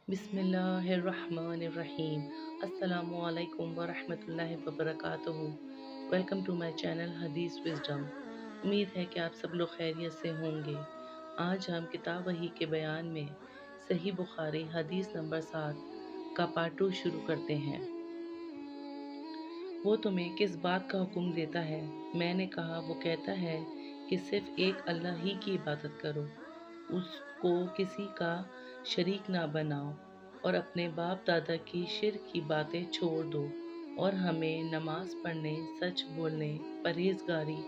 بسم اللہ الرحمن الرحیم۔ السلام علیکم ورحمۃ اللہ وبرکاتہ۔ ویلکم ٹو مائی چینل حدیث وزڈم۔ امید ہے کہ آپ سب لوگ خیریت سے ہوں گے۔ آج ہم کتاب وحی کے بیان میں صحیح بخاری حدیث نمبر 7 کا پارٹ 2 شروع کرتے ہیں۔ وہ تمہیں کس بات کا حکم دیتا ہے؟ میں نے کہا، وہ کہتا ہے کہ صرف ایک اللہ ہی کی عبادت کرو، اس کو کسی کا شریک نہ بناؤ، اور اپنے باپ دادا کی شرک کی باتیں چھوڑ دو، اور ہمیں نماز پڑھنے، سچ بولنے، پرہیزگاری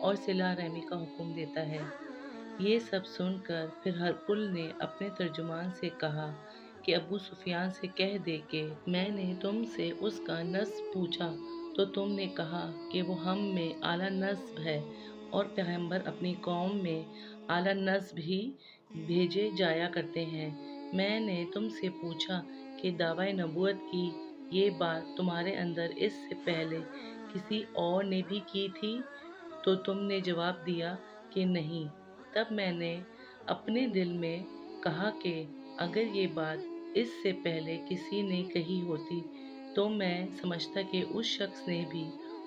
اور صلہ رحمی کا حکم دیتا ہے۔ یہ سب سن کر پھر ہرقل نے اپنے ترجمان سے کہا کہ ابو سفیان سے کہہ دے کہ میں نے تم سے اس کا نسب پوچھا تو تم نے کہا کہ وہ ہم میں اعلیٰ نسب ہے، اور پیغمبر اپنی قوم میں اعلیٰ نسب ہی بھیجے جایا کرتے ہیں۔ میں نے تم سے پوچھا کہ دعویٰ نبوت کی یہ بات تمہارے اندر اس سے پہلے کسی اور نے بھی کی تھی؟ تو تم نے جواب دیا کہ نہیں۔ تب میں نے اپنے دل میں کہا کہ اگر یہ بات اس سے پہلے کسی نے کہی ہوتی تو میں سمجھتا کہ اس شخص نے بھی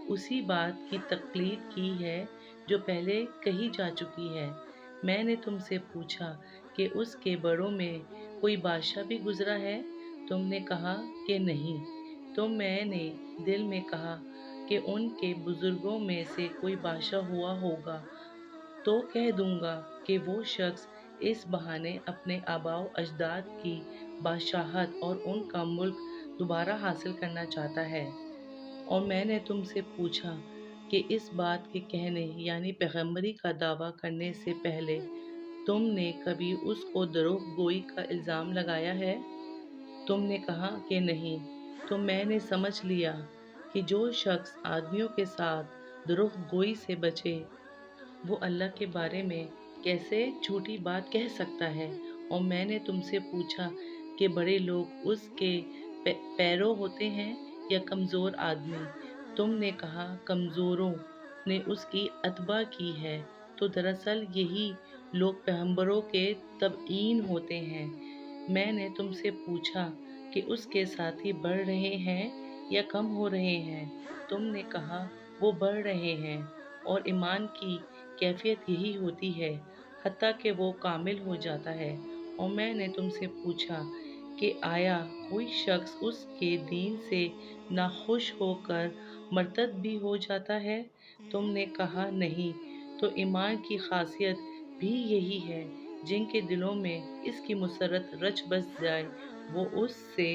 اسی بات کی تقلید کی ہے جو پہلے کہی جا چکی ہے۔ میں نے تم سے پوچھا کہ اس کے بڑوں میں کوئی بادشاہ بھی گزرا ہے؟ تم نے کہا کہ نہیں۔ تو میں نے دل میں کہا کہ ان کے بزرگوں میں سے کوئی بادشاہ ہوا ہوگا تو کہہ دوں گا کہ وہ شخص اس بہانے اپنے آباء و اجداد کی بادشاہت اور ان کا ملک دوبارہ حاصل کرنا چاہتا ہے۔ اور میں نے تم سے پوچھا کہ اس بات کے کہنے یعنی پیغمبری کا دعویٰ کرنے سے پہلے تم نے کبھی اس کو دروغ گوئی کا الزام لگایا ہے؟ تم نے کہا کہ نہیں۔ تو میں نے سمجھ لیا کہ جو شخص آدمیوں کے ساتھ دروغ گوئی سے بچے وہ اللہ کے بارے میں کیسے جھوٹی بات کہہ سکتا ہے۔ اور میں نے تم سے پوچھا کہ بڑے لوگ اس کے پیرو ہوتے ہیں یا کمزور آدمی؟ تم نے کہا کمزوروں نے اس کی اتباع کی ہے۔ تو دراصل یہی لوگ پیغمبروں کے تابعین ہوتے ہیں۔ میں نے تم سے پوچھا کہ اس کے ساتھی بڑھ رہے ہیں یا کم ہو رہے ہیں؟ تم نے کہا وہ بڑھ رہے ہیں، اور ایمان کی کیفیت یہی ہوتی ہے حتیٰ کہ وہ کامل ہو جاتا ہے۔ اور میں نے تم سے پوچھا کہ آیا کوئی شخص اس کے دین سے ناخوش ہو کر مرتد بھی ہو جاتا ہے؟ تم نے کہا نہیں۔ تو ایمان کی خاصیت بھی یہی ہے، جن کے دلوں میں اس کی مسرت رچ بس جائے وہ اس سے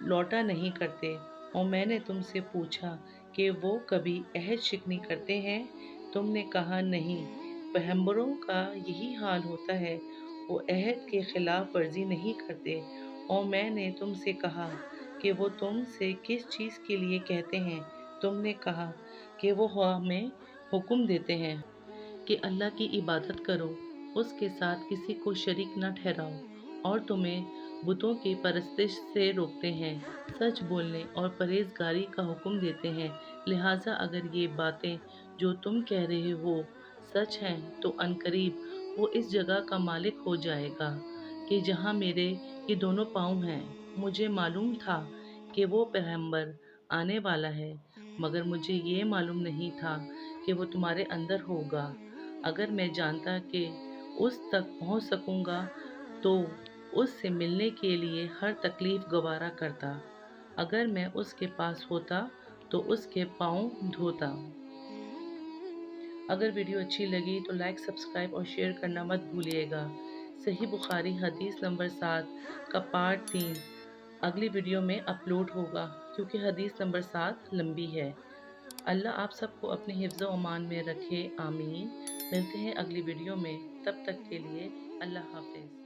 لوٹا نہیں کرتے۔ اور میں نے تم سے پوچھا کہ وہ کبھی عہد شکنی کرتے ہیں؟ تم نے کہا نہیں۔ پیغمبروں کا یہی حال ہوتا ہے، وہ عہد کے خلاف ورزی نہیں کرتے۔ اور میں نے تم سے کہا کہ وہ تم سے کس چیز کے لیے کہتے ہیں؟ تم نے کہا کہ وہ ہمیں حکم دیتے ہیں کہ اللہ کی عبادت کرو، اس کے ساتھ کسی کو شریک نہ ٹھہراؤ، اور تمہیں بتوں کی پرستش سے روکتے ہیں، سچ بولنے اور پرہیزگاری کا حکم دیتے ہیں۔ لہٰذا اگر یہ باتیں جو تم کہہ رہے ہو سچ ہیں تو عنقریب وہ اس جگہ کا مالک ہو جائے گا کہ جہاں میرے یہ دونوں پاؤں ہیں۔ مجھے معلوم تھا کہ وہ پیغمبر آنے والا ہے، مگر مجھے یہ معلوم نہیں تھا کہ وہ تمہارے اندر ہوگا۔ اگر میں جانتا کہ اس تک پہنچ سکوں گا تو اس سے ملنے کے لیے ہر تکلیف گوارا کرتا۔ اگر میں اس کے پاس ہوتا تو اس کے پاؤں دھوتا۔ اگر ویڈیو اچھی لگی تو لائک، سبسکرائب اور شیئر کرنا مت بھولیے گا۔ صحیح بخاری حدیث نمبر 7 کا پارٹ 3 اگلی ویڈیو میں اپلوڈ ہوگا کیونکہ حدیث نمبر 7 لمبی ہے۔ اللہ آپ سب کو اپنے حفظ و امان میں رکھے، آمین۔ ملتے ہیں اگلی ویڈیو میں، تب تک کے لیے اللہ حافظ۔